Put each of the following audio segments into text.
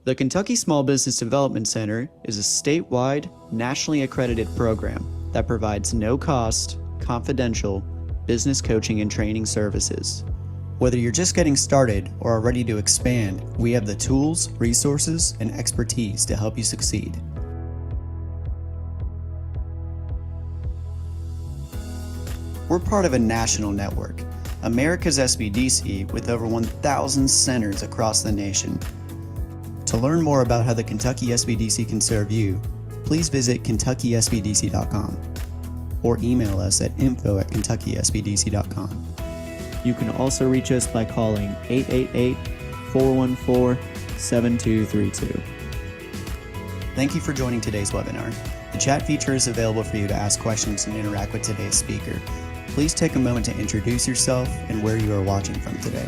The Kentucky Small Business Development Center is a statewide, nationally accredited program that provides no-cost, confidential business coaching and training services. Whether you're just getting started or are ready to expand, we have the tools, resources, and expertise to help you succeed. We're part of a national network, America's SBDC, with over 1,000 centers across the nation. To learn more about how the Kentucky SBDC can serve you, please visit KentuckySBDC.com or email us at info@KentuckySBDC.com. You can also reach us by calling 888-414-7232. Thank you for joining today's webinar. The chat feature is available for you to ask questions and interact with today's speaker. Please take a moment to introduce yourself and where you are watching from today.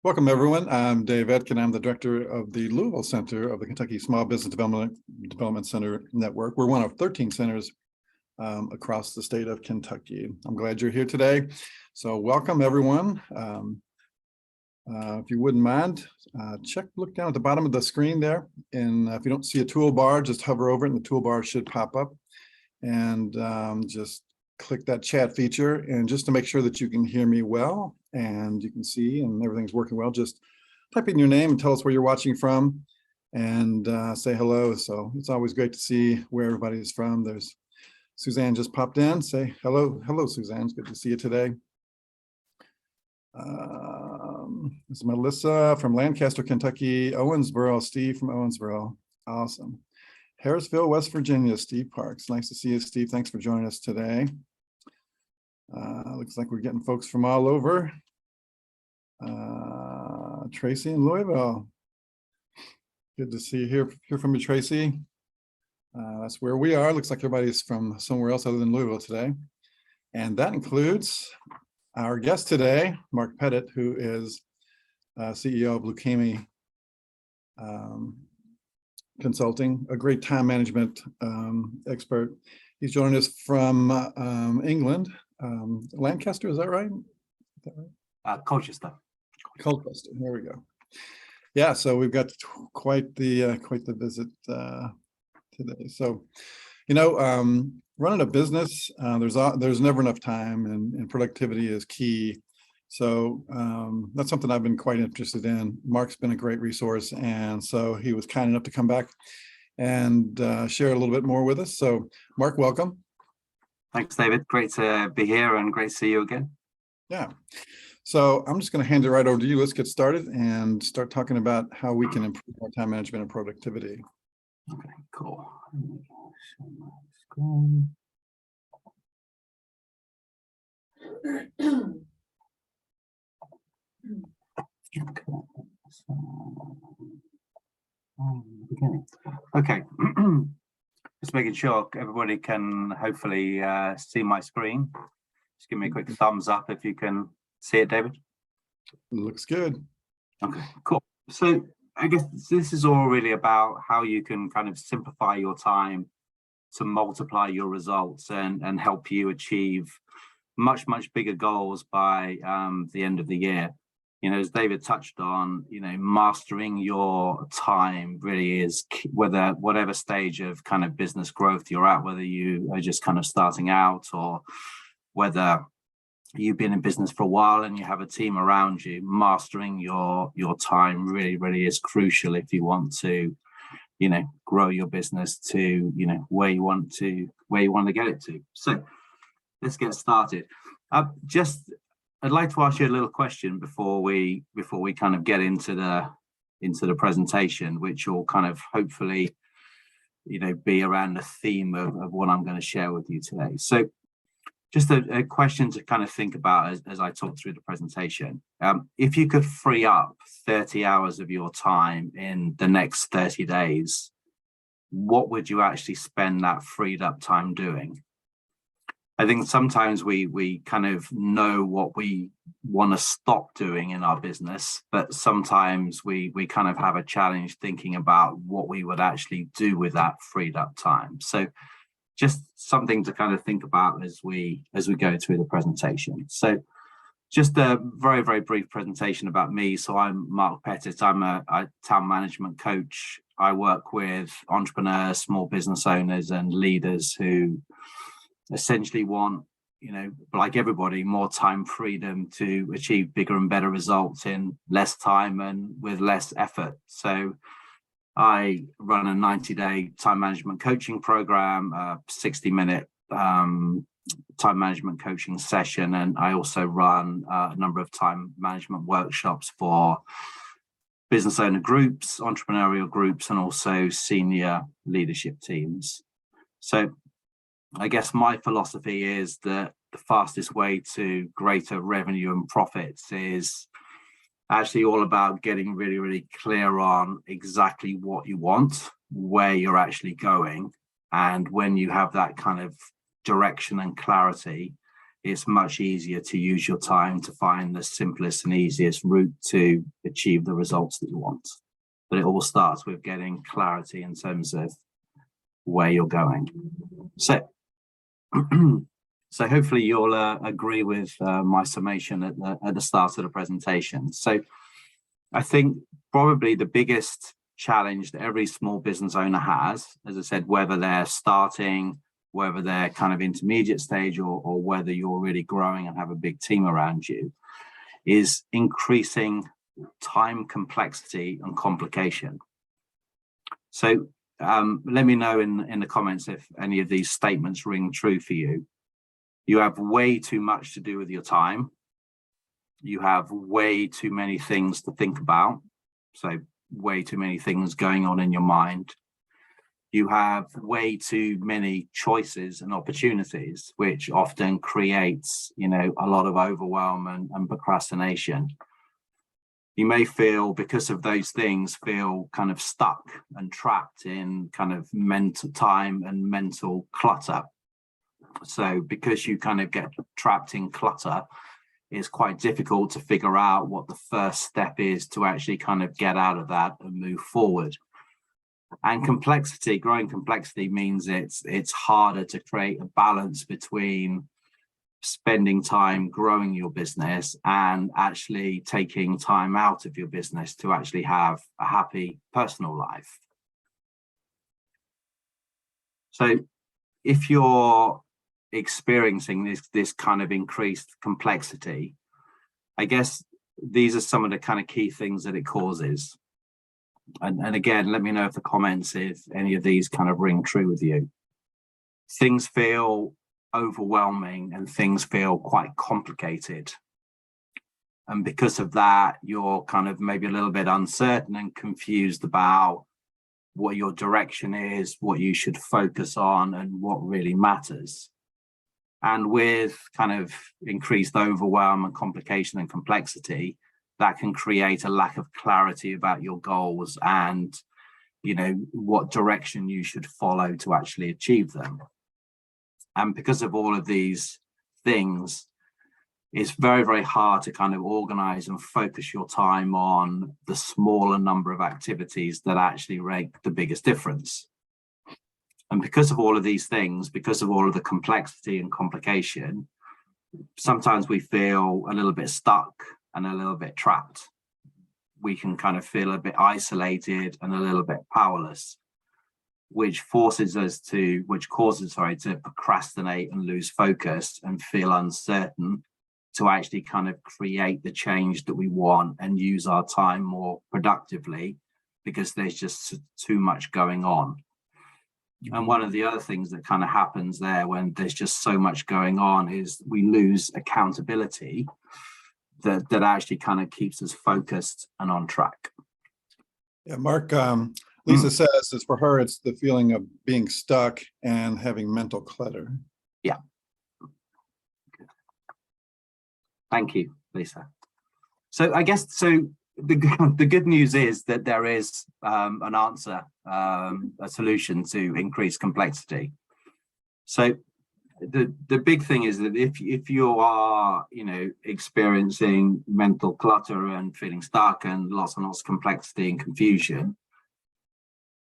Welcome, everyone. I'm Dave Etkin. I'm the director of the Louisville Center of the Kentucky Small Business Development Center Network. We're one of 13 centers across the state of Kentucky. I'm glad you're here today. So welcome, everyone. If you wouldn't mind, look down at the bottom of the screen there. And if you don't see a toolbar, just hover over it and the toolbar should pop up. And just click that chat feature. And just to make sure that you can hear me well and you can see and everything's working well, just type in your name and tell us where you're watching from and say hello. So it's always great to see where everybody is from. There's Suzanne just popped in. Say hello. Hello, Suzanne. It's good to see you today. This is Melissa from Lancaster, Kentucky. Owensboro, Steve from Owensboro. Awesome. Harrisville, West Virginia, Steve Parks. Nice to see you, Steve. Thanks for joining us today. Looks like we're getting folks from all over. Tracy in Louisville. Good to see you hear from you, Tracy. That's where we are. Looks like everybody's from somewhere else other than Louisville today. And that includes our guest today, Mark Petit, who is CEO of Leukemia Consulting, a great time management expert. He's joining us from England. Lancaster, is that right? Colchester. Colchester, there we go. Yeah, so we've got quite the visit today. So, you know, running a business, there's never enough time, and productivity is key. So that's something I've been quite interested in. Mark's been a great resource, and so he was kind enough to come back and share a little bit more with us. So Mark, welcome. Thanks, David. Great to be here and great to see you again. Yeah. So I'm just going to hand it right over to you. Let's get started and start talking about how we can improve our time management and productivity. Okay, cool. Okay. Just making sure everybody can hopefully see my screen. Just give me a quick thumbs up if you can see it, David. Looks good. Okay, cool. So I guess this is all really about how you can kind of simplify your time to multiply your results and help you achieve much bigger goals by the end of the year. You know, as David touched on, you know, mastering your time really is key, whatever stage of kind of business growth you're at, whether you are just kind of starting out or whether you've been in business for a while and you have a team around you. Mastering your time really is crucial if you want to, you know, grow your business to, you know, where you want to get it to. So let's get started. I'd like to ask you a little question before we kind of get into the presentation, which will kind of hopefully, you know, be around the theme of what I'm going to share with you today. So just a question to kind of think about as I talk through the presentation. If you could free up 30 hours of your time in the next 30 days, what would you actually spend that freed up time doing? I think sometimes we kind of know what we want to stop doing in our business, but sometimes we kind of have a challenge thinking about what we would actually do with that freed up time. So just something to kind of think about as we go through the presentation. So just a very, very brief presentation about me. So I'm Mark Petit. I'm a town management coach. I work with entrepreneurs, small business owners, and leaders who essentially want, like everybody, more time freedom to achieve bigger and better results in less time and with less effort. So I run a 90-day time management coaching program, a 60-minute time management coaching session, and I also run a number of time management workshops for business owner groups, entrepreneurial groups, and also senior leadership teams. So I guess my philosophy is that the fastest way to greater revenue and profits is actually all about getting really, really clear on exactly what you want, where you're actually going. And when you have that kind of direction and clarity, it's much easier to use your time to find the simplest and easiest route to achieve the results that you want. But it all starts with getting clarity in terms of where you're going. So, so hopefully you'll agree with my summation at the start of the presentation. So I think probably the biggest challenge that every small business owner has, as I said, whether they're starting, whether they're kind of intermediate stage, or whether you're really growing and have a big team around you, is increasing time complexity and complication. So let me know in the comments if any of these statements ring true for you. You have way too much to do with your time. You have way too many things to think about. So way too many things going on in your mind. You have way too many choices and opportunities, which often creates, a lot of overwhelm and procrastination. You may feel, because of those things, feel kind of stuck and trapped in kind of mental time and mental clutter. So because you kind of get trapped in clutter, it's quite difficult to figure out what the first step is to actually kind of get out of that and move forward. And growing complexity means it's harder to create a balance between spending time growing your business and actually taking time out of your business to actually have a happy personal life. So if you're experiencing this kind of increased complexity, I guess these are some of the kind of key things that it causes. And again, let me know if the comments, if any of these kind of ring true with you. Things feel overwhelming and things feel quite complicated. And because of that, you're kind of maybe a little bit uncertain and confused about what your direction is, what you should focus on, and what really matters. And with kind of increased overwhelm and complication and complexity, that can create a lack of clarity about your goals and, what direction you should follow to actually achieve them. And because of all of these things, it's very, very hard to kind of organize and focus your time on the smaller number of activities that actually make the biggest difference. And because of all of these things, because of all of the complexity and complication, sometimes we feel a little bit stuck and a little bit trapped. We can kind of feel a bit isolated and a little bit powerless, which causes to procrastinate and lose focus and feel uncertain to actually kind of create the change that we want and use our time more productively, because there's just too much going on. And one of the other things that kind of happens there when there's just so much going on is we lose accountability that actually kind of keeps us focused and on track. Yeah, Mark, Lisa says it's for her, it's the feeling of being stuck and having mental clutter. Yeah. Thank you, Lisa. So I guess, the good news is that there is an answer, a solution to increase complexity. So the big thing is that if you are experiencing mental clutter and feeling stuck and lots of complexity and confusion,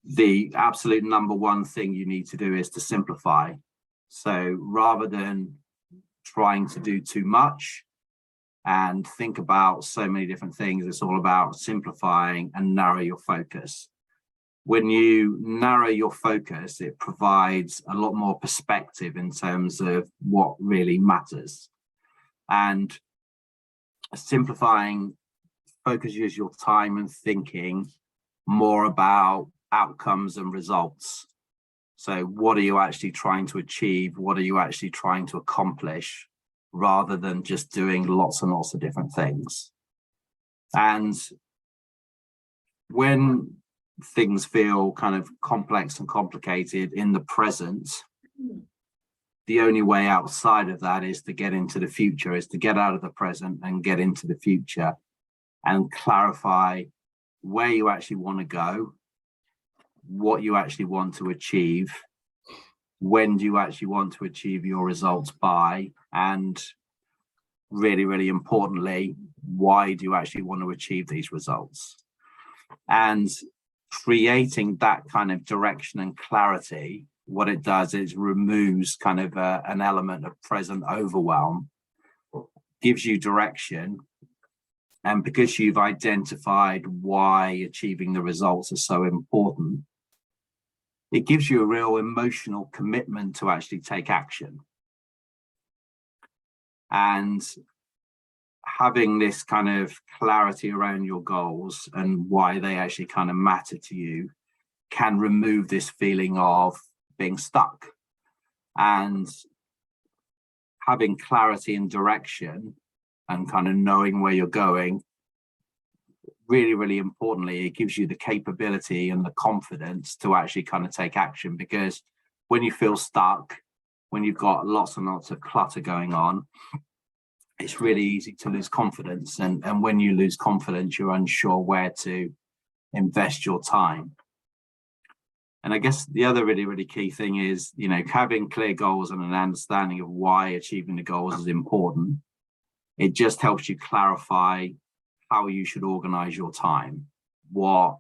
the absolute number one thing you need to do is to simplify. So rather than trying to do too much and think about so many different things, it's all about simplifying and narrow your focus. When you narrow your focus, it provides a lot more perspective in terms of what really matters. And simplifying focuses your time and thinking more about outcomes and results. So what are you actually trying to achieve? What are you actually trying to accomplish, rather than just doing lots and lots of different things? And when things feel kind of complex and complicated in the present, the only way outside of that is to get into the future, is to get out of the present and get into the future and clarify where you actually want to go, what you actually want to achieve, when do you actually want to achieve your results by, and really, really importantly, why do you actually want to achieve these results? And creating that kind of direction and clarity, what it does is removes kind of an element of present overwhelm, gives you direction. And because you've identified why achieving the results are so important, it gives you a real emotional commitment to actually take action. And having this kind of clarity around your goals and why they actually kind of matter to you can remove this feeling of being stuck. And having clarity and direction and kind of knowing where you're going, really, really importantly, it gives you the capability and the confidence to actually kind of take action. Because when you feel stuck, when you've got lots and lots of clutter going on, it's really easy to lose confidence. And when you lose confidence, you're unsure where to invest your time. And I guess the other really, really key thing is, you know, having clear goals and an understanding of why achieving the goals is important. It just helps you clarify how you should organize your time, what,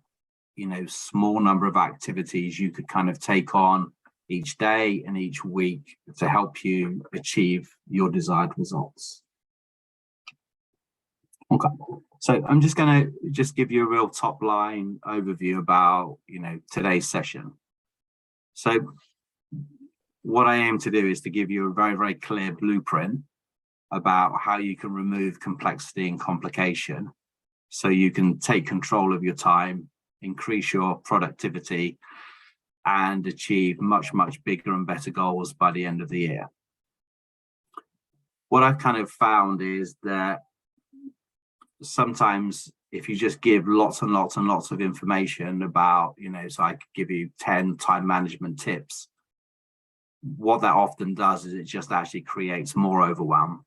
you know, small number of activities you could kind of take on each day and each week to help you achieve your desired results. Okay, so I'm just going to give you a real top line overview about, you know, today's session. So what I aim to do is to give you a very, very clear blueprint about how you can remove complexity and complication so you can take control of your time, increase your productivity, and achieve much, much bigger and better goals by the end of the year. What I've kind of found is that sometimes if you just give lots and lots and lots of information about, you know, so I could give you 10 time management tips, what that often does is it just actually creates more overwhelm.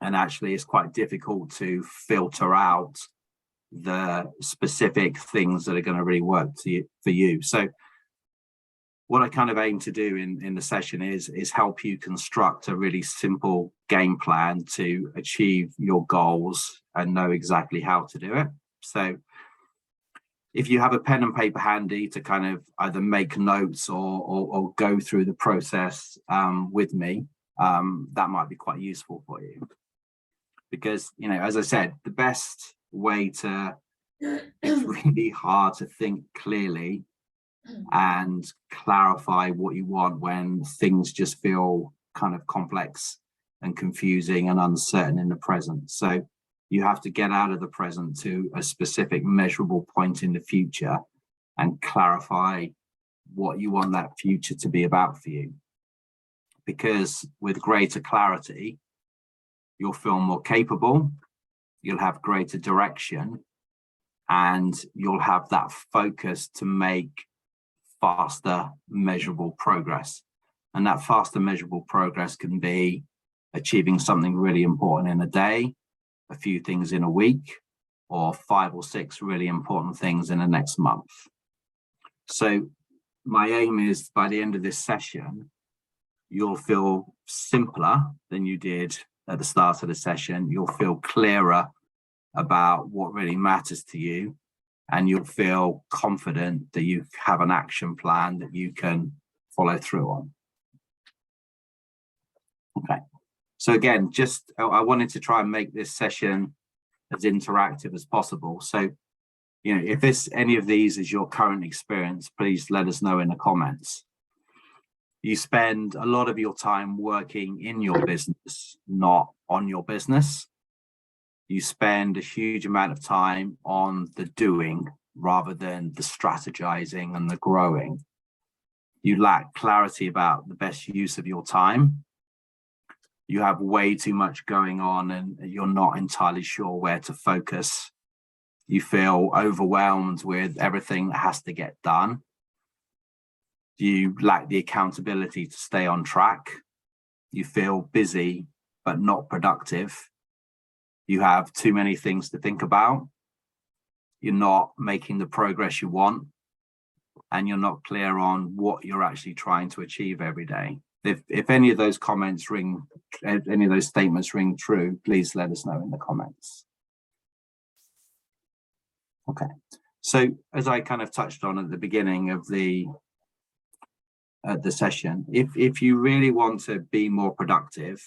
And actually it's quite difficult to filter out the specific things that are going to really work for you. So what I kind of aim to do in the session is help you construct a really simple game plan to achieve your goals and know exactly how to do it. So if you have a pen and paper handy to kind of either make notes or go through the process with me, that might be quite useful for you. Because, you know, as I said, the best way to, it's really hard to think clearly and clarify what you want when things just feel kind of complex and confusing and uncertain in the present. So you have to get out of the present to a specific measurable point in the future and clarify what you want that future to be about for you. Because with greater clarity, you'll feel more capable, you'll have greater direction, and you'll have that focus to make faster measurable progress. And that faster measurable progress can be achieving something really important in a day, a few things in a week, or 5 or 6 really important things in the next month. So my aim is by the end of this session, you'll feel simpler than you did at the start of the session. You'll feel clearer about what really matters to you. and you'll feel confident that you have an action plan that you can follow through on. Okay, so again, I wanted to try and make this session as interactive as possible. So, if any of these is your current experience, please let us know in the comments. You spend a lot of your time working in your business, not on your business. You spend a huge amount of time on the doing rather than the strategizing and the growing. You lack clarity about the best use of your time. You have way too much going on and you're not entirely sure where to focus. You feel overwhelmed with everything that has to get done. You lack the accountability to stay on track. You feel busy but not productive. You have too many things to think about. You're not making the progress you want, and you're not clear on what you're actually trying to achieve every day. If any of those comments any of those statements ring true, please let us know in the comments. Okay, so as I kind of touched on at the beginning of the session, if you really want to be more productive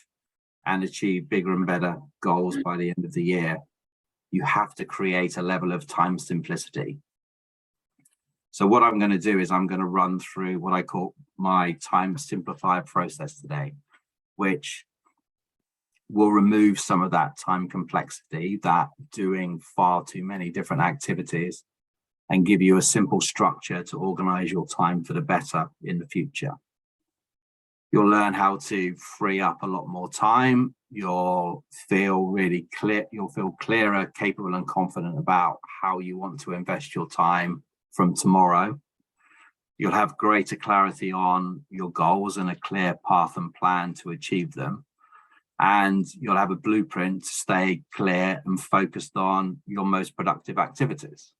and achieve bigger and better goals by the end of the year, you have to create a level of time simplicity. So what I'm going to do is I'm going to run through what I call my time simplifier process today, which will remove some of that time complexity, that doing far too many different activities, and give you a simple structure to organize your time for the better in the future. You'll learn how to free up a lot more time. You'll feel really clear. You'll feel clearer, capable, and confident about how you want to invest your time from tomorrow. You'll have greater clarity on your goals and a clear path and plan to achieve them. And you'll have a blueprint to stay clear and focused on your most productive activities.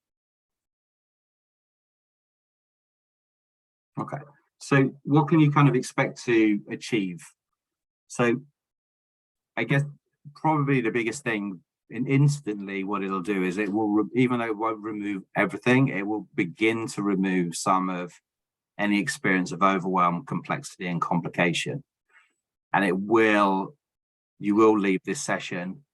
Okay, so what can you kind of expect to achieve? So I guess probably the biggest thing, instantly what it'll do is it will, even though it won't remove everything, it will begin to remove some of any experience of overwhelm, complexity, and complication. And you will leave this session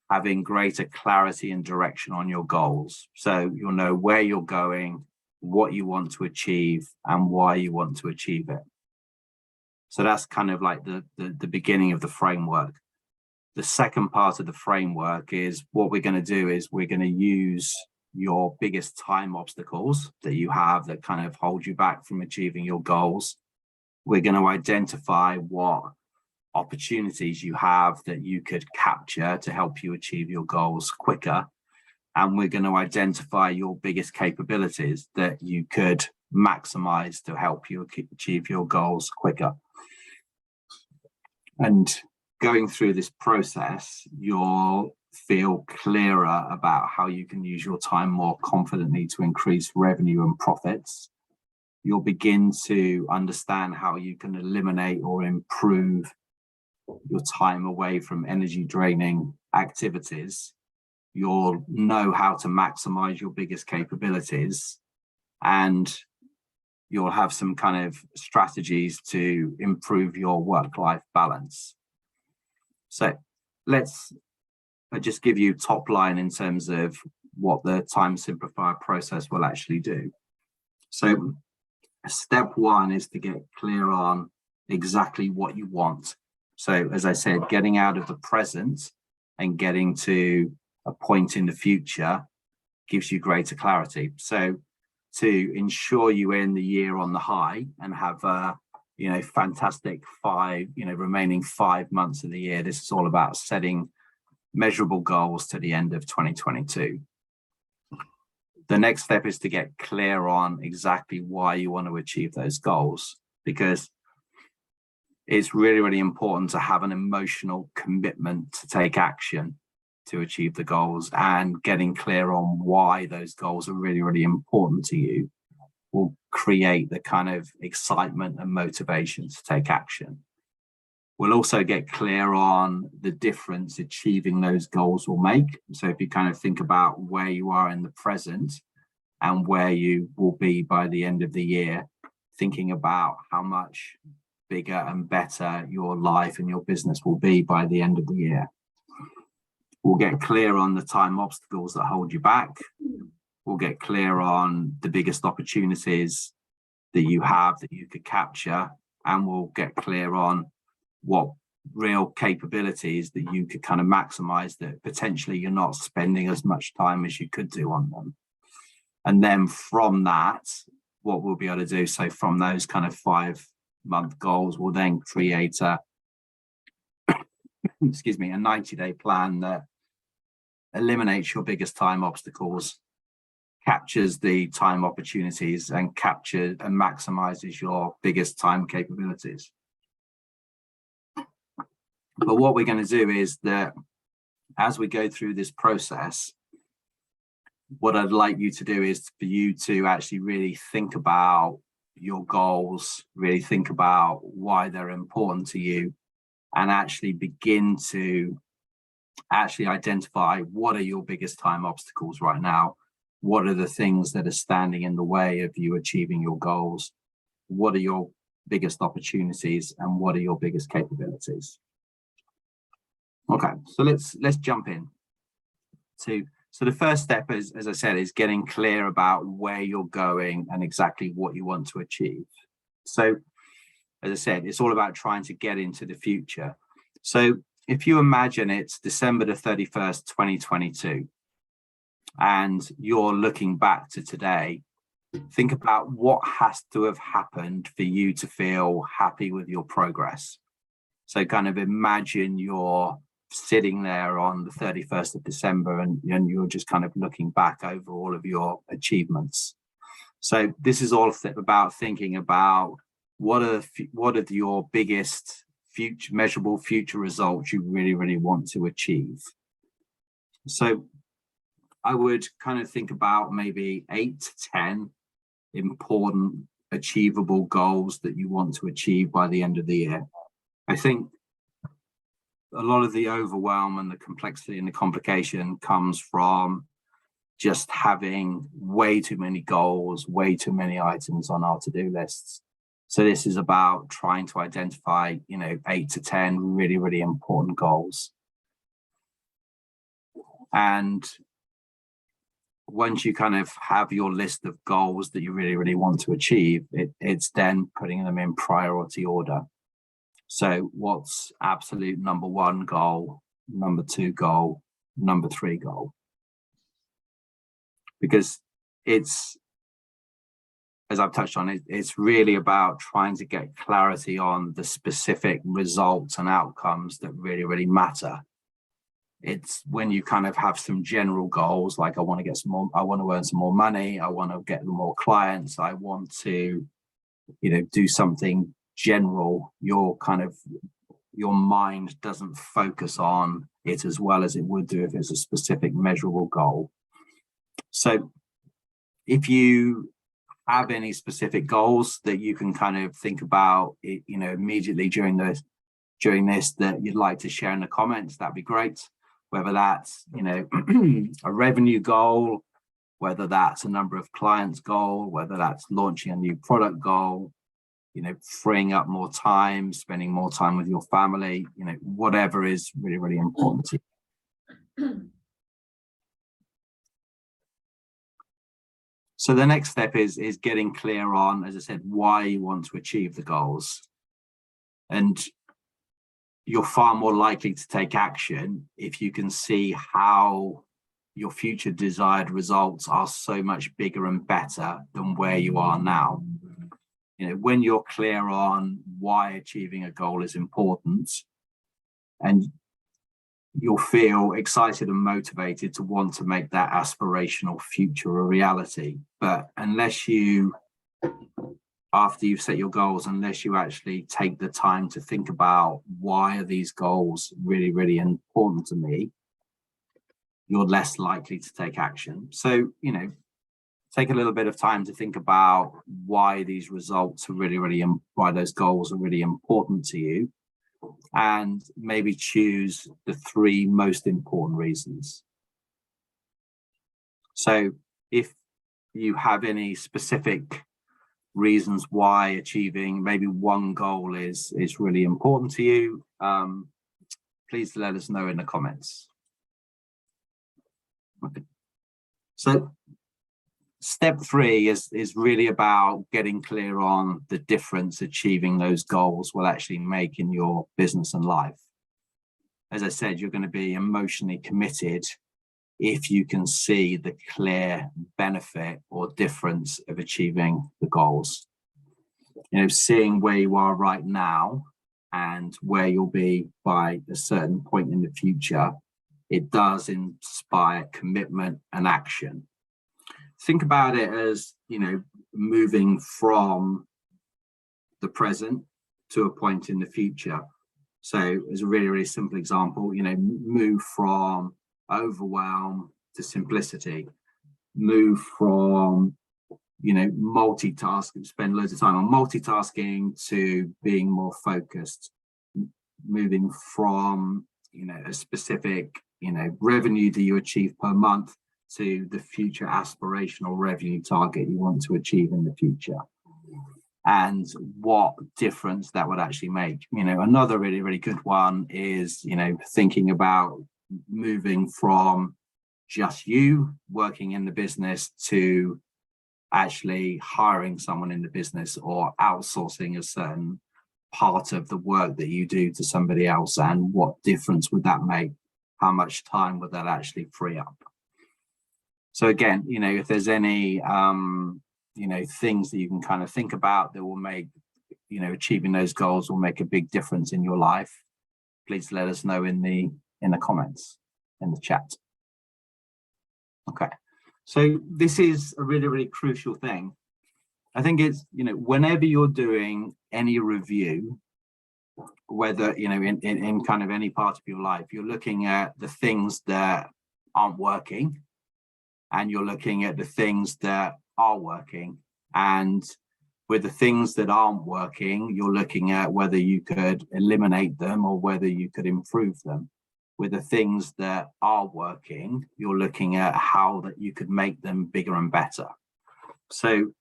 having greater clarity and direction on your goals. So you'll know where you're going, what you want to achieve, and why you want to achieve it. So that's kind of like the beginning of the framework. The second part of the framework is what we're going to do is we're going to use your biggest time obstacles that you have that kind of hold you back from achieving your goals. We're going to identify what opportunities you have that you could capture to help you achieve your goals quicker. And we're going to identify your biggest capabilities that you could maximize to help you achieve your goals quicker. And going through this process, you'll feel clearer about how you can use your time more confidently to increase revenue and profits. You'll begin to understand how you can eliminate or improve your time away from energy draining activities. You'll know how to maximize your biggest capabilities, and you'll have some kind of strategies to improve your work-life balance. So let's just give you top line in terms of what the time simplifier process will actually do. So step one is to get clear on exactly what you want. So as I said, getting out of the present and getting to a point in the future gives you greater clarity. So to ensure you end the year on the high and have fantastic remaining 5 months of the year, this is all about setting measurable goals to the end of 2022. The next step is to get clear on exactly why you want to achieve those goals, because it's really, really important to have an emotional commitment to take action to achieve the goals, and getting clear on why those goals are really, really important to you will create the kind of excitement and motivation to take action. We'll also get clear on the difference achieving those goals will make. So if you kind of think about where you are in the present and where you will be by the end of the year, thinking about how much bigger and better your life and your business will be by the end of the year. We'll get clear on the time obstacles that hold you back. We'll get clear on the biggest opportunities that you have that you could capture, and we'll get clear on what real capabilities that you could kind of maximize that potentially you're not spending as much time as you could do on them. And then from that, what we'll be able to do, so from those kind of 5-month goals, we'll then create a excuse me, a 90-day plan that eliminates your biggest time obstacles, captures the time opportunities, and captures and maximizes your biggest time capabilities. But what we're going to do is that as we go through this process, what I'd like you to do is for you to actually really think about your goals, really think about why they're important to you, and actually begin to actually identify what are your biggest time obstacles right now. What are the things that are standing in the way of you achieving your goals? What are your biggest opportunities, and what are your biggest capabilities? Okay, so let's jump in. So the first step is, as I said, is getting clear about where you're going and exactly what you want to achieve. So, as I said, it's all about trying to get into the future. So if you imagine it's December the 31st, 2022, and you're looking back to today, think about what has to have happened for you to feel happy with your progress. So kind of imagine you're sitting there on the 31st of December and you're just kind of looking back over all of your achievements. So this is all about thinking about what are your biggest measurable future results you really, really want to achieve. So I would kind of think about maybe 8 to 10 important achievable goals that you want to achieve by the end of the year. I think a lot of the overwhelm and the complexity and the complication comes from just having way too many goals, way too many items on our to-do lists. So this is about trying to identify, 8 to 10 really, really important goals. And once you kind of have your list of goals that you really, really want to achieve, it's then putting them in priority order. So what's absolute number 1 goal, number 2 goal, number 3 goal? Because it's, as I've touched on, it's really about trying to get clarity on the specific results and outcomes that really, really matter. It's when you kind of have some general goals, like I want to get some more, I want to earn some more money, I want to get more clients, I want to, do something general, your mind doesn't focus on it as well as it would do if it's a specific measurable goal. So if you have any specific goals that you can kind of think about, immediately during this that you'd like to share in the comments, that'd be great. Whether that's, a revenue goal, whether that's a number of clients goal, whether that's launching a new product goal, freeing up more time, spending more time with your family, whatever is really, really important to you. So the next step is getting clear on, as I said, why you want to achieve the goals. And you're far more likely to take action if you can see how your future desired results are so much bigger and better than where you are now. When you're clear on why achieving a goal is important, and you'll feel excited and motivated to want to make that aspirational future a reality. But unless you, after you've set your goals, unless you actually take the time to think about why are these goals really, really important to me, you're less likely to take action. So, take a little bit of time to think about why these results are really, really, why those goals are really important to you, and maybe choose the 3 most important reasons. So if you have any specific reasons why achieving maybe one goal is really important to you, please let us know in the comments. Okay. So step 3 is really about getting clear on the difference achieving those goals will actually make in your business and life. As I said, you're going to be emotionally committed if you can see the clear benefit or difference of achieving the goals. You know, seeing where you are right now and where you'll be by a certain point in the future, it does inspire commitment and action. Think about it as, you know, moving from the present to a point in the future. So as a really, really simple example, you know, move from overwhelm to simplicity, move from, you know, multitasking, spend loads of time on multitasking to being more focused, moving from, you know, a specific, you know, revenue that you achieve per month to the future aspirational revenue target you want to achieve in the future, and what difference that would actually make. You know, another really, really good one is, you know, thinking about moving from just you working in the business to actually hiring someone in the business or outsourcing a certain part of the work that you do to somebody else, and what difference would that make? How much time would that actually free up? So again, you know, if there's any, you know, things that you can kind of think about that will make, you know, achieving those goals will make a big difference in your life, please let us know in the comments, in the chat. Okay, so this is a really, really crucial thing. I think it's, you know, whenever you're doing any review, whether, you know, in kind of any part of your life, you're looking at the things that aren't working, and you're looking at the things that are working. And with the things that aren't working, you're looking at whether you could eliminate them or whether you could improve them. With the things that are working, you're looking at how that you could make them bigger and better. So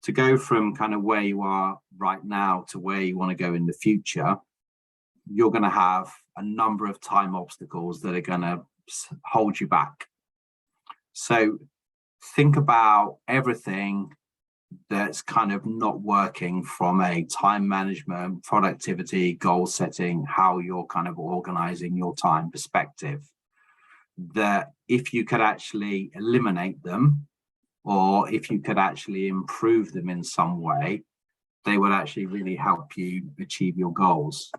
to go from kind of where you are right now to where you want to go in the future, you're going to have a number of time obstacles that are going to hold you back. So think about everything that's kind of not working from a time management, productivity, goal setting, how you're kind of organizing your time perspective, that if you could actually eliminate them, or if you could actually improve them in some way, they would actually really help you achieve your goals.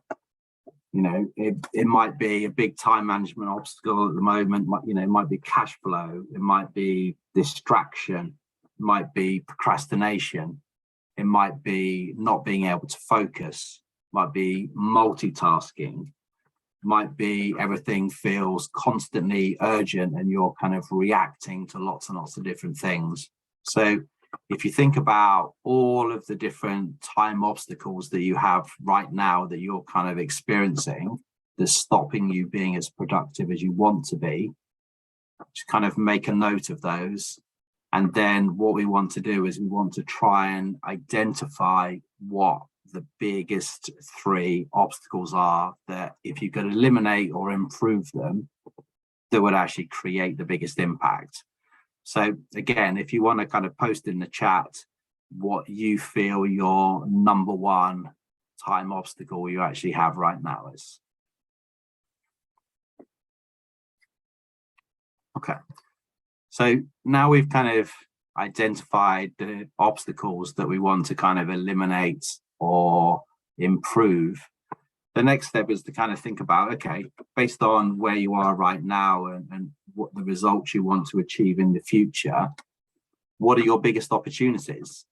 You know, it might be a big time management obstacle at the moment. You know, it might be cash flow. It might be distraction. It might be procrastination. It might be not being able to focus. It might be multitasking. It might be everything feels constantly urgent and you're kind of reacting to lots and lots of different things. So if you think about all of the different time obstacles that you have right now that you're kind of experiencing, that's stopping you being as productive as you want to be, just kind of make a note of those. And then what we want to do is we want to try and identify what the biggest 3 obstacles are that if you could eliminate or improve them, that would actually create the biggest impact. So again, if you want to kind of post in the chat what you feel your number 1 time obstacle you actually have right now is. Okay, so now we've kind of identified the obstacles that we want to kind of eliminate or improve. The next step is to kind of think about, okay, based on where you are right now and what the results you want to achieve in the future, what are your biggest opportunities?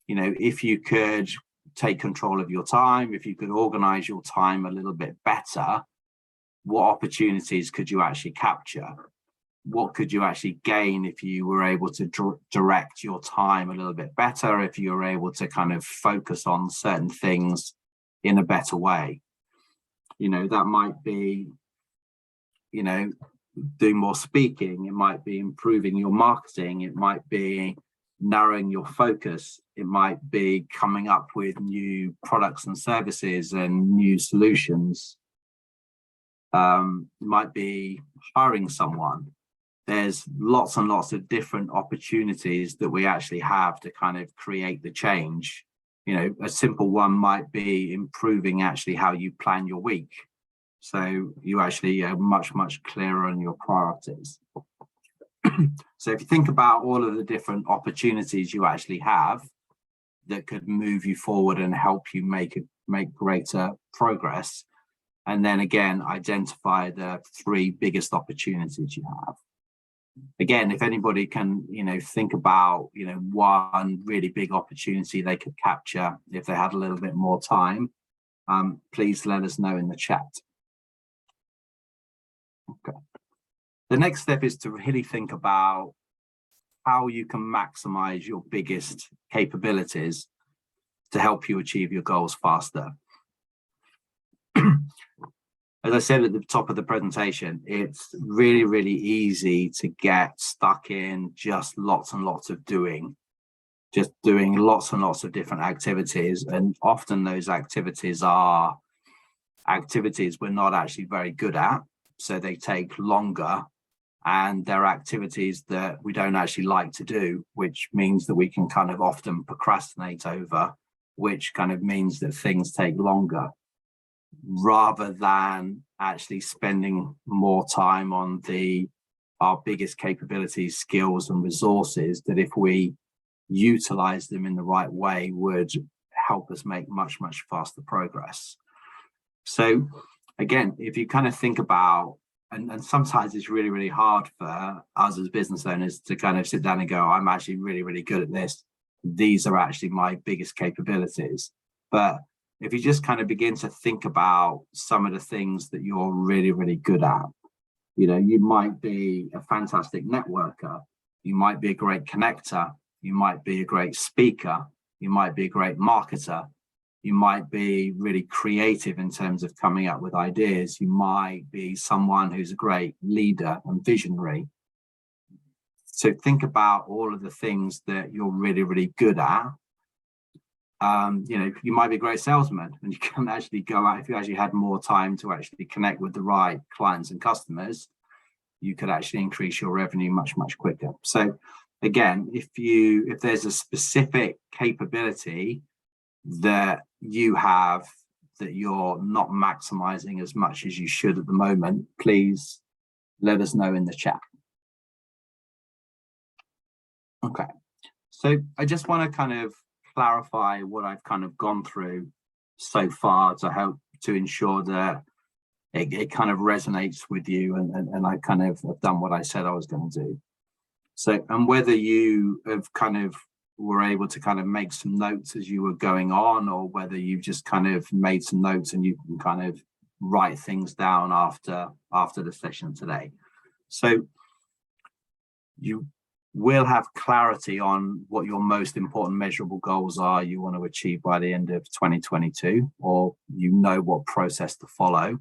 You know, if you could take control of your time, if you could organize your time a little bit better, what opportunities could you actually capture? What could you actually gain if you were able to direct your time a little bit better, if you were able to kind of focus on certain things in a better way? You know, that might be, you know, doing more speaking, it might be improving your marketing, it might be narrowing your focus, it might be coming up with new products and services and new solutions. It might be hiring someone. There's lots and lots of different opportunities that we actually have to kind of create the change. You know, a simple one might be improving actually how you plan your week. So you actually are much clearer on your priorities. So if you think about all of the different opportunities you actually have that could move you forward and help you make greater progress, and then again, identify the 3 biggest opportunities you have. Again, if anybody can, you know, think about, you know, one really big opportunity they could capture if they had a little bit more time, please let us know in the chat. Okay. The next step is to really think about how you can maximize your biggest capabilities to help you achieve your goals faster. As I said at the top of the presentation, it's really easy to get stuck in just lots and lots of doing lots and lots of different activities. And often those activities are activities we're not actually very good at. So they take longer, and they're activities that we don't actually like to do, which means that we can kind of often procrastinate over, which kind of means that things take longer, rather than actually spending more time on our biggest capabilities, skills and resources that, if we utilize them in the right way, would help us make much faster progress. So again, if you kind of think about, and sometimes it's really hard for us as business owners to kind of sit down and go, I'm actually really good at this. These are actually my biggest capabilities. But if you just kind of begin to think about some of the things that you're really good at, you know, you might be a fantastic networker, you might be a great connector, you might be a great speaker, you might be a great marketer, you might be really creative in terms of coming up with ideas, you might be someone who's a great leader and visionary. So think about all of the things that you're really good at. You know, you might be a great salesman, and you can actually go out, if you actually had more time to actually connect with the right clients and customers, you could actually increase your revenue much quicker. So again, if there's a specific capability that you have that you're not maximizing as much as you should at the moment, please let us know in the chat. Okay, so I just want to kind of clarify what I've kind of gone through so far to help to ensure that it kind of resonates with you, and I kind of have done what I said I was going to do. So, and whether you have kind of were able to kind of make some notes as you were going on, or whether you've just kind of made some notes and you can kind of write things down after the session today. So you will have clarity on what your most important measurable goals are you want to achieve by the end of 2022, or you know what process to follow.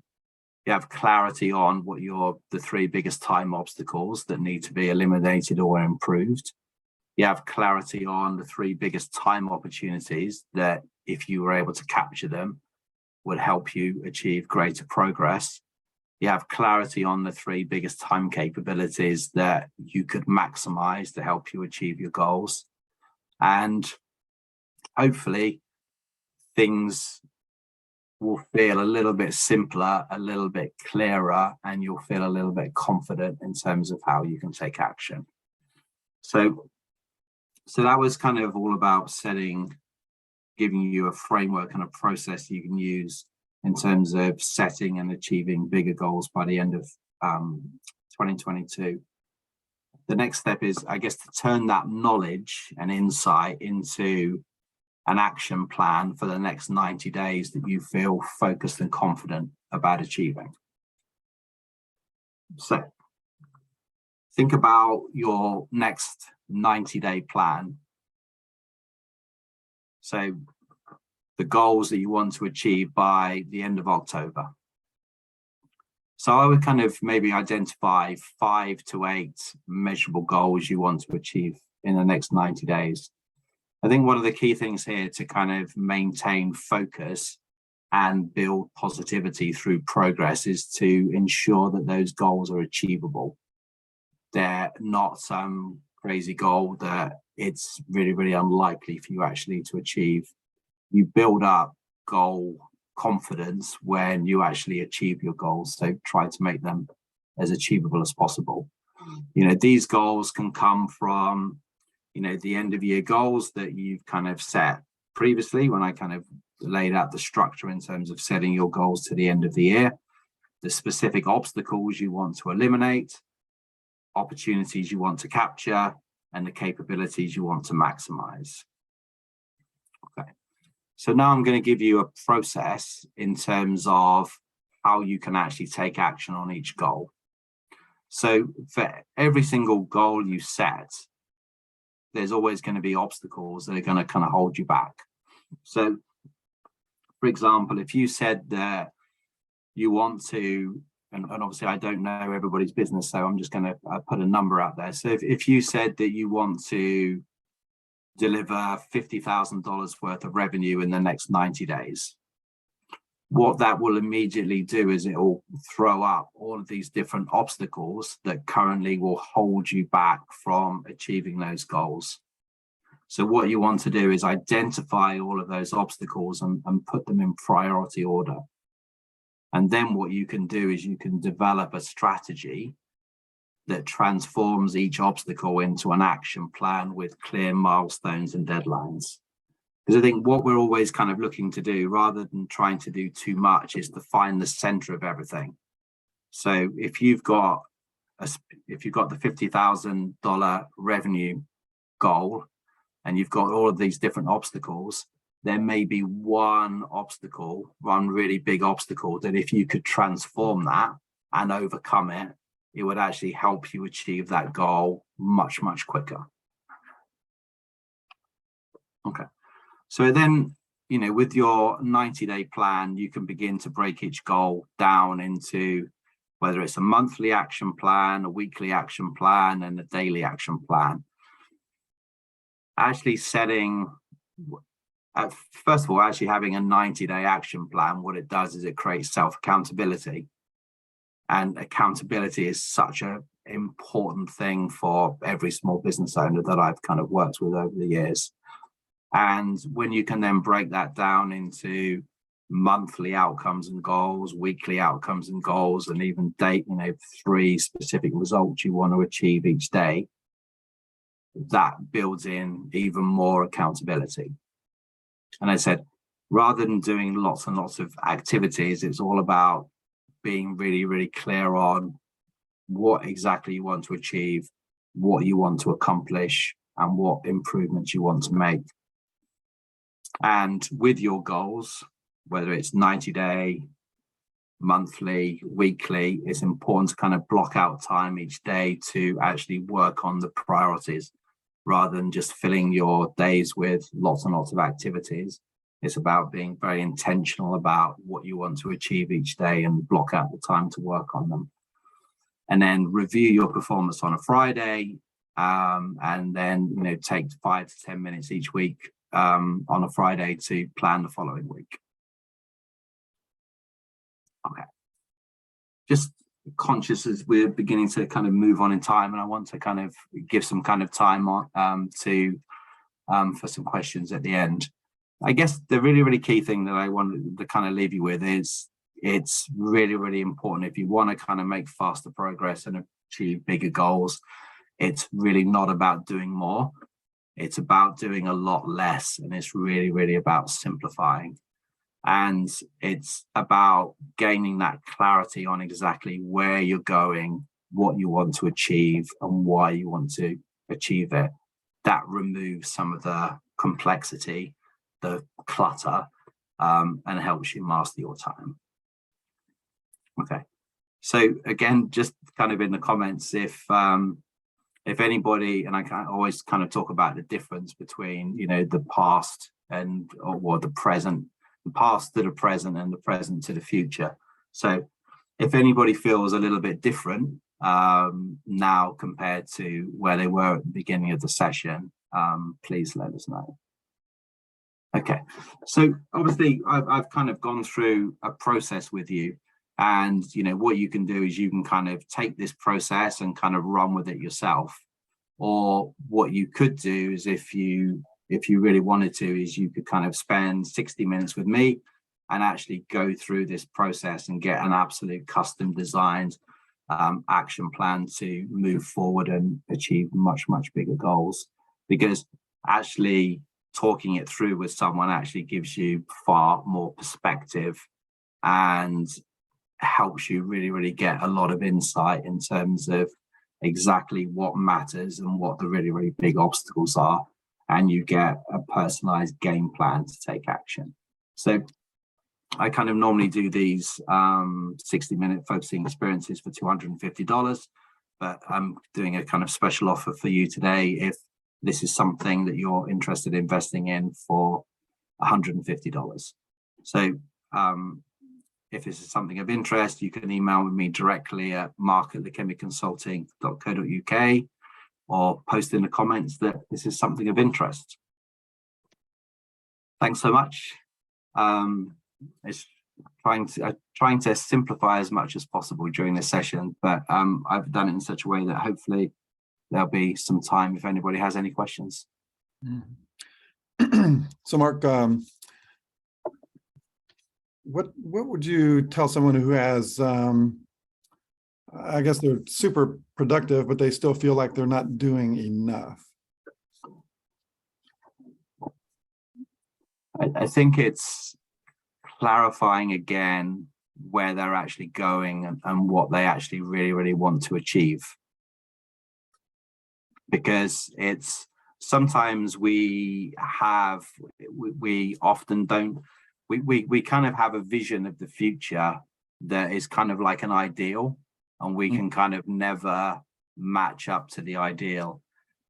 You have clarity on what the 3 biggest time obstacles that need to be eliminated or improved. You have clarity on the 3 biggest time opportunities that, if you were able to capture them, would help you achieve greater progress. You have clarity on the 3 biggest time capabilities that you could maximize to help you achieve your goals. And hopefully things will feel a little bit simpler, a little bit clearer, and you'll feel a little bit confident in terms of how you can take action. So that was kind of all about giving you a framework and a process you can use in terms of setting and achieving bigger goals by the end of 2022. The next step is, I guess, to turn that knowledge and insight into an action plan for the next 90 days that you feel focused and confident about achieving. So think about your next 90-day plan. So the goals that you want to achieve by the end of October. So I would kind of maybe identify 5 to 8 measurable goals you want to achieve in the next 90 days. I think one of the key things here to kind of maintain focus and build positivity through progress is to ensure that those goals are achievable. They're not some crazy goal that it's really, really unlikely for you actually to achieve. You build up goal confidence when you actually achieve your goals. So try to make them as achievable as possible. These goals can come from, the end of year goals that you've kind of set previously when I kind of laid out the structure in terms of setting your goals to the end of the year, the specific obstacles you want to eliminate, opportunities you want to capture, and the capabilities you want to maximize. Okay. So now I'm going to give you a process in terms of how you can actually take action on each goal. So for every single goal you set, there's always going to be obstacles that are going to kind of hold you back. So, for example, if you said that you want to, and obviously I don't know everybody's business, so I'm just going to put a number out there. So if you said that you want to deliver $50,000 worth of revenue in the next 90 days, what that will immediately do is it will throw up all of these different obstacles that currently will hold you back from achieving those goals. So what you want to do is identify all of those obstacles and put them in priority order. And then what you can do is you can develop a strategy that transforms each obstacle into an action plan with clear milestones and deadlines. Because I think what we're always kind of looking to do, rather than trying to do too much, is to find the center of everything. So if you've got the $50,000 revenue goal and you've got all of these different obstacles, there may be one really big obstacle that if you could transform that and overcome it, it would actually help you achieve that goal much, much quicker. Okay. So then, with your 90-day plan, you can begin to break each goal down into whether it's a monthly action plan, a weekly action plan, and a daily action plan. Actually first of all, actually having a 90-day action plan, what it does is it creates self-accountability. And accountability is such an important thing for every small business owner that I've kind of worked with over the years. And when you can then break that down into monthly outcomes and goals, weekly outcomes and goals, and even 3 specific results you want to achieve each day, that builds in even more accountability. And I said, rather than doing lots and lots of activities, it's all about being really, really clear on what exactly you want to achieve, what you want to accomplish, and what improvements you want to make. And with your goals, whether it's 90-day, monthly, weekly, it's important to kind of block out time each day to actually work on the priorities rather than just filling your days with lots and lots of activities. It's about being very intentional about what you want to achieve each day and block out the time to work on them. And then review your performance on a Friday, and then take 5 to 10 minutes each week on a Friday to plan the following week. Okay. Just conscious as we're beginning to kind of move on in time, and I want to kind of give some kind of time on for some questions at the end. I guess the really, really key thing that I wanted to kind of leave you with is it's really, really important if you want to kind of make faster progress and achieve bigger goals. It's really not about doing more. It's about doing a lot less, and it's really, really about simplifying. And it's about gaining that clarity on exactly where you're going, what you want to achieve, and why you want to achieve it. That removes some of the complexity, the clutter, and helps you master your time. Okay. So again, just kind of in the comments, if anybody, and I can always kind of talk about the difference between, the past or the present, the past to the present and the present to the future. So If anybody feels a little bit different now compared to where they were at the beginning of the session, please let us know. Okay, so obviously I've kind of gone through a process with you, and what you can do is you can kind of take this process and kind of run with it yourself, or what you could do is if you really wanted to, is you could kind of spend 60 minutes with me and actually go through this process and get an absolute custom designed action plan to move forward and achieve much bigger goals, because actually talking it through with someone actually gives you far more perspective and helps you really get a lot of insight in terms of exactly what matters and what the really big obstacles are, and you get a personalized game plan to take action. So I kind of normally do these 60-minute focusing experiences for $250, but I'm doing a kind of special offer for you today if this is something that you're interested in investing in for $150. So if this is something of interest, you can email me directly at mark@thechemicconsulting.co.uk or post in the comments that this is something of interest. Thanks so much. It's trying to simplify as much as possible during this session, but I've done it in such a way that hopefully there'll be some time if anybody has any questions. So Mark, what would you tell someone who has, I guess they're super productive, but they still feel like they're not doing enough? I think it's clarifying again where they're actually going and what they actually really want to achieve. Because it's sometimes we often don't, we kind of have a vision of the future that is kind of like an ideal, and we can kind of never match up to the ideal.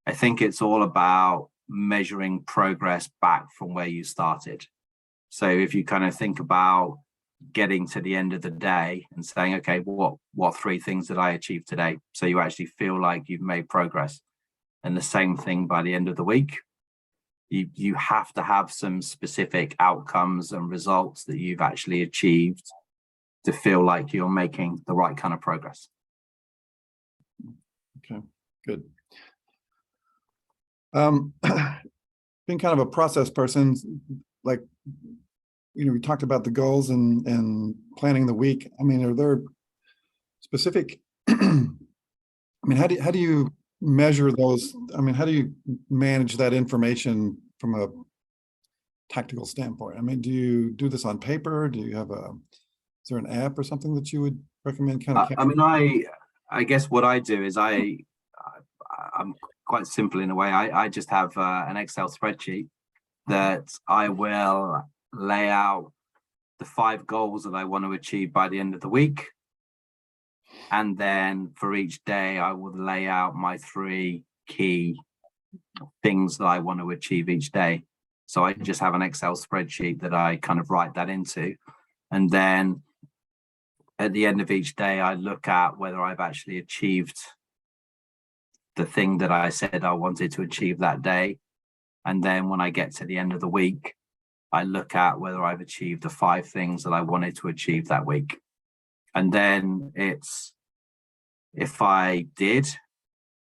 I think it's all about measuring progress back from where you started. So if you kind of think about getting to the end of the day and saying, okay, what 3 things did I achieve today? So you actually feel like you've made progress. And the same thing by the end of the week. You have to have some specific outcomes and results that you've actually achieved to feel like you're making the right kind of progress. Okay, good. Being kind of a process person, like, we talked about the goals and planning the week. I mean, are there specific, I mean, how do you measure those? I mean, how do you manage that information from a tactical standpoint? I mean, do you do this on paper? Do you have is there an app or something that you would recommend? Kind of. I mean, I guess what I do is I'm quite simple in a way. I just have an Excel spreadsheet that I will lay out the 5 goals that I want to achieve by the end of the week. And then for each day, I will lay out my 3 key things that I want to achieve each day. So I just have an Excel spreadsheet that I kind of write that into. And then at the end of each day, I look at whether I've actually achieved the thing that I said I wanted to achieve that day. And then when I get to the end of the week, I look at whether I've achieved the 5 things that I wanted to achieve that week. And then it's, if I did,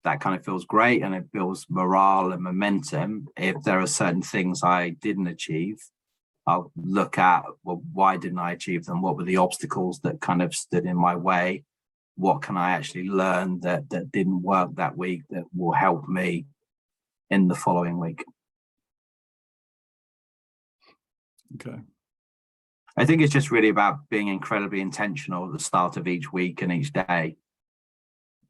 that kind of feels great and it builds morale and momentum. If there are certain things I didn't achieve, I'll look at, well, why didn't I achieve them? What were the obstacles that kind of stood in my way? What can I actually learn that didn't work that week that will help me in the following week? Okay. I think it's just really about being incredibly intentional at the start of each week and each day,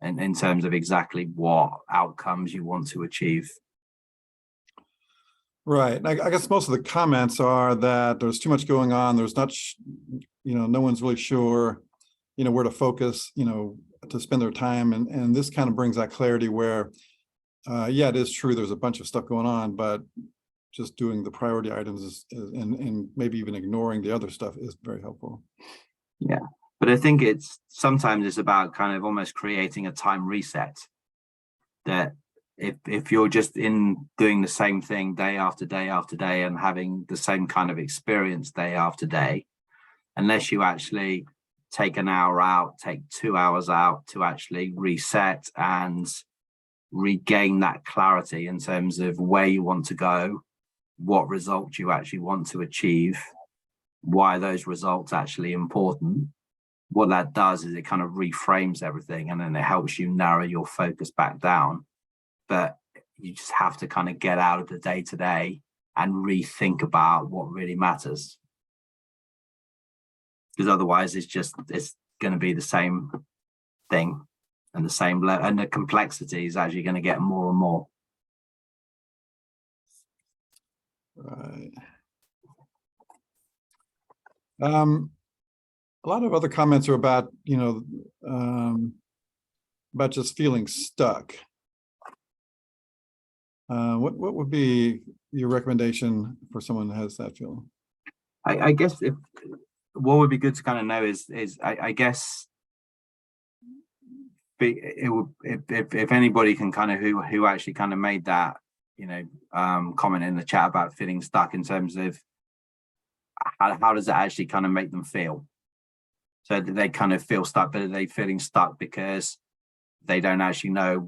and in terms of exactly what outcomes you want to achieve. Right. I guess most of the comments are that there's too much going on. There's not, no one's really sure, where to focus, to spend their time. And this kind of brings that clarity where, yeah, it is true. There's a bunch of stuff going on, but just doing the priority items and maybe even ignoring the other stuff is very helpful. Yeah. But I think sometimes it's about kind of almost creating a time reset, that if you're just in doing the same thing day after day after day and having the same kind of experience day after day, unless you actually take an hour out, take 2 hours out to actually reset and regain that clarity in terms of where you want to go, what results you actually want to achieve, why those results actually important. What that does is it kind of reframes everything, and then it helps you narrow your focus back down. But you just have to kind of get out of the day to day and rethink about what really matters, because otherwise it's going to be the same thing, and the same level, and the complexity is actually going to get more and more. Right. A lot of other comments are about, about just feeling stuck. What would be your recommendation for someone that has that feeling? I guess what would be good to kind of know is I guess it would, if anybody can kind of who actually kind of made that comment in the chat about feeling stuck, in terms of how does it actually kind of make them feel? So that they kind of feel stuck, but are they feeling stuck because they don't actually know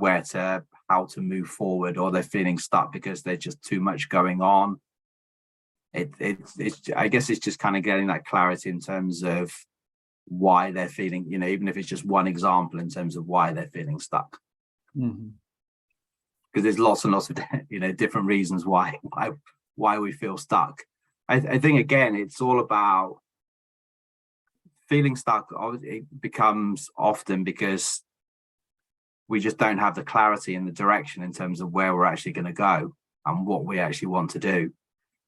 how to move forward, or they're feeling stuck because there's just too much going on? It's I guess it's just kind of getting that clarity in terms of why they're feeling, even if it's just one example in terms of why they're feeling stuck. Mm-hmm. Because there's lots and lots of different reasons why we feel stuck. I think again it's all about feeling stuck. It becomes often because we just don't have the clarity and the direction in terms of where we're actually going to go and what we actually want to do.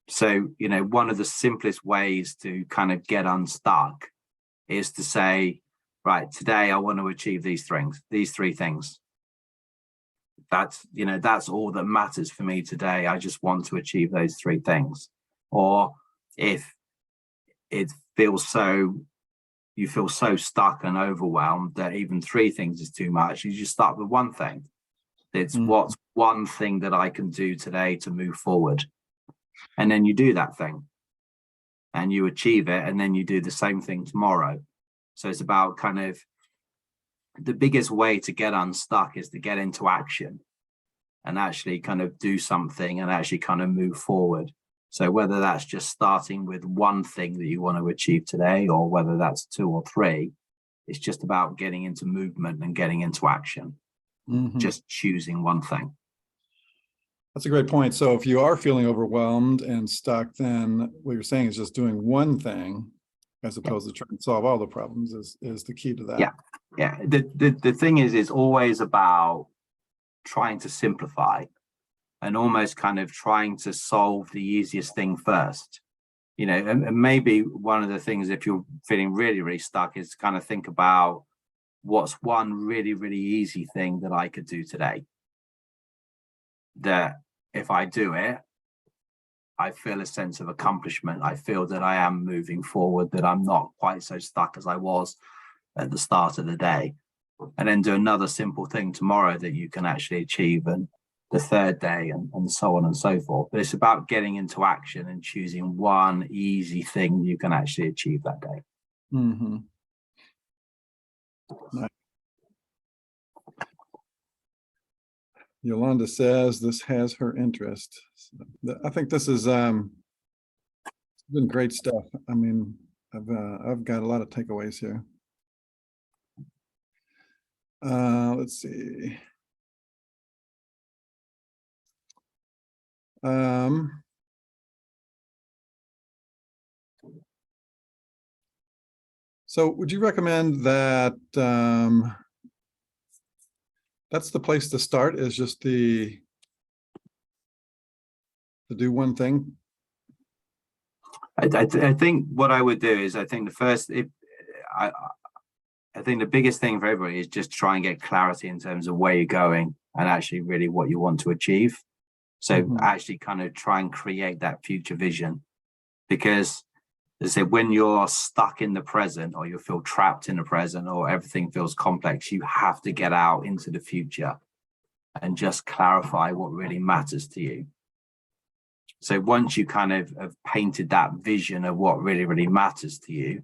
So, one of the simplest ways to kind of get unstuck is to say, right, today I want to achieve these three things. That's all that matters for me today. I just want to achieve those three things. Or if it feels you feel so stuck and overwhelmed that even three things is too much, you just start with one thing. It's what's one thing that I can do today to move forward. And then you do that thing and you achieve it, and then you do the same thing tomorrow. So it's about kind of the biggest way to get unstuck is to get into action and actually kind of do something and actually kind of move forward. So whether that's just starting with one thing that you want to achieve today, or whether that's two or three, it's just about getting into movement and getting into action. Just choosing one thing. That's a great point. So if you are feeling overwhelmed and stuck, then what you're saying is just doing one thing as opposed to trying to solve all the problems is the key to that. Yeah. The thing is, it's always about trying to simplify and almost kind of trying to solve the easiest thing first. And maybe one of the things, if you're feeling really, really stuck, is to kind of think about what's one really, really easy thing that I could do today, that if I do it, I feel a sense of accomplishment. I feel that I am moving forward, that I'm not quite so stuck as I was at the start of the day. And then do another simple thing tomorrow that you can actually achieve, and the third day, and so on and so forth. But it's about getting into action and choosing one easy thing you can actually achieve that day. Nice. Yolanda says this has her interest. I think this is been great stuff. I mean, I've got a lot of takeaways here. Let's see. So would you recommend that that's the place to start, is just to do one thing? I think what I would do is, I think I think the biggest thing for everybody is just try and get clarity in terms of where you're going and actually really what you want to achieve. So actually kind of try and create that future vision, because As I say, when you're stuck in the present, or you feel trapped in the present, or everything feels complex, you have to get out into the future and just clarify what really matters to you. So once you kind of have painted that vision of what really, really matters to you,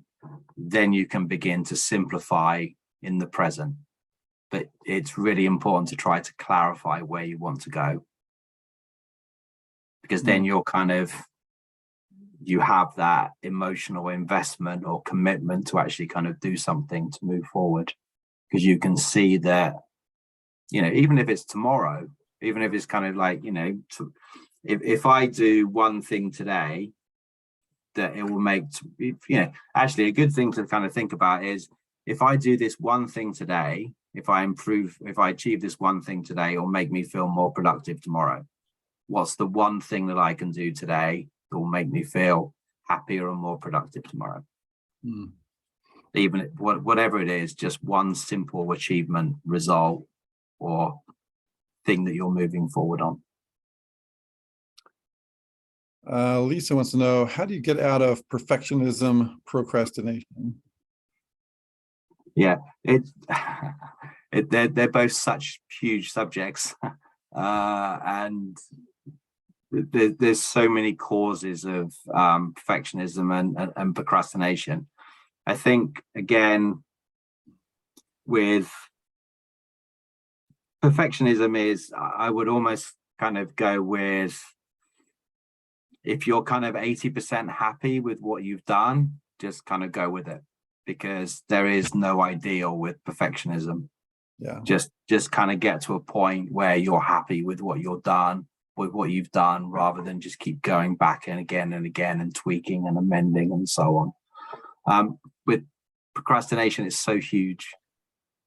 then you can begin to simplify in the present. But it's really important to try to clarify where you want to go, because then you're kind of, you have that emotional investment or commitment to actually kind of do something to move forward, because you can see that, you know, even if it's tomorrow, even if it's kind of like, you know, if I do one thing today, that it will make, you know, actually a good thing to kind of think about is, if I do this one thing today, if I achieve this one thing today, it'll make me feel more productive tomorrow. What's the one thing that I can do today that will make me feel happier and more productive tomorrow? Even whatever it is, just one simple achievement, result, or thing that you're moving forward on. Lisa wants to know, how do you get out of perfectionism, procrastination? Yeah, they're both such huge subjects, and there's so many causes of perfectionism and procrastination. I think, again, with perfectionism is, I would almost kind of go with, if you're kind of 80% happy with what you've done, just kind of go with it, because there is no ideal with perfectionism. Yeah. Just kind of get to a point where you're happy with what you've done, rather than just keep going back and again and tweaking and amending and so on. With procrastination, it's so huge.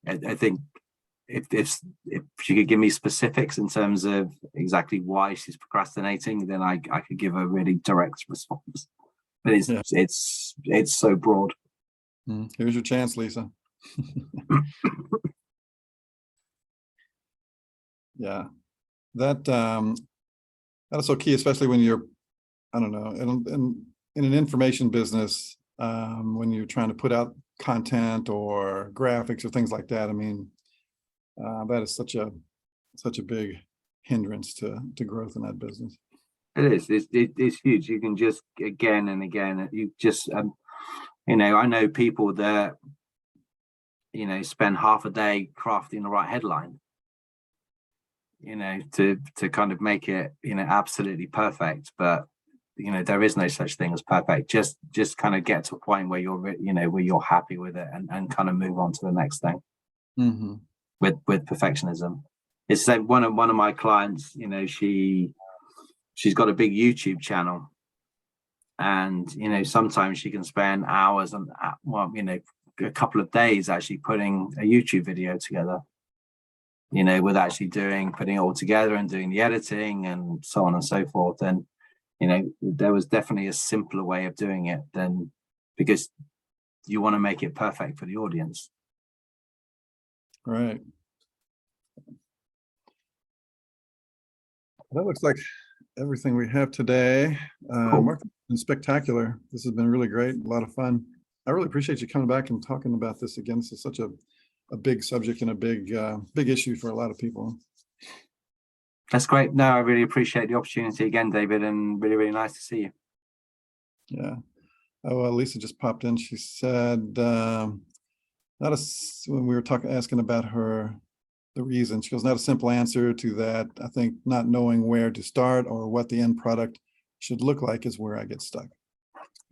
I think if she could give me specifics in terms of exactly why she's procrastinating, then I could give a really direct response. But it's so broad. Here's your chance, Lisa. Yeah, that is so key, especially when you're, I don't know, in an information business, when you're trying to put out content or graphics or things like that. I mean, that is such a big hindrance to growth in that business. It is. It's huge. You can just again and again. You just, you know, I know people that, you know, spend half a day crafting the right headline, you know, to kind of make it, you know, absolutely perfect. But, you know, there is no such thing as perfect. Just kind of get to a point where you're, you know, where you're happy with it, and kind of move on to the next thing. With perfectionism, it's like one of my clients, you know, she's got a big YouTube channel, and, you know, sometimes she can spend hours and, well, you know, a couple of days actually putting a YouTube video together, you know, with actually putting it all together and doing the editing and so on and so forth. And, you know, there was definitely a simpler way of doing it, than, because you want to make it perfect for the audience. Right. That looks like everything we have today. Cool. Mark, it's been spectacular. This has been really great, a lot of fun. I really appreciate you coming back and talking about this again. This is such a big subject and a big issue for a lot of people. That's great. No, I really appreciate the opportunity again, David, and really, really nice to see you. Yeah. Oh, well, Lisa just popped in. She said, when we were asking about the reason, she goes, not a simple answer to that. I think not knowing where to start or what the end product should look like is where I get stuck.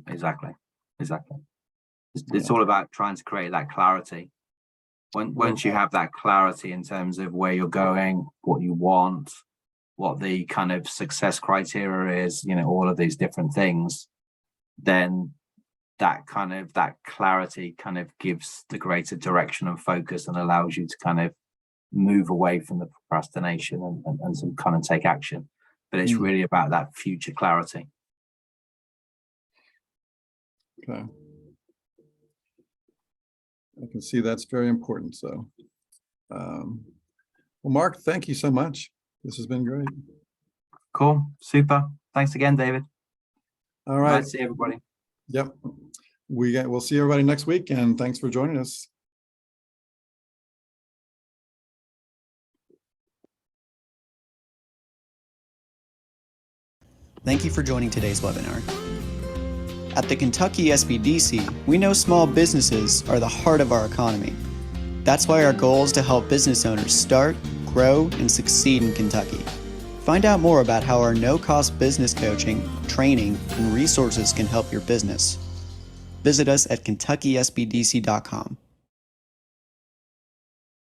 Exactly. It's all about trying to create that clarity. Once you have that clarity in terms of where you're going, what you want, what the kind of success criteria is, you know, all of these different things, then that clarity kind of gives the greater direction and focus, and allows you to kind of move away from the procrastination and some kind of take action. But it's really about that future clarity. Okay. I can see that's very important. So, well, Mark, thank you so much. This has been great. Cool. Super. Thanks again, David. All right. Nice to see everybody. Yep. We'll see everybody next week, and thanks for joining us. Thank you for joining today's webinar. At the Kentucky SBDC, we know small businesses are the heart of our economy. That's why our goal is to help business owners start, grow, and succeed in Kentucky. Find out more about how our no-cost business coaching, training, and resources can help your business. Visit us at KentuckySBDC.com.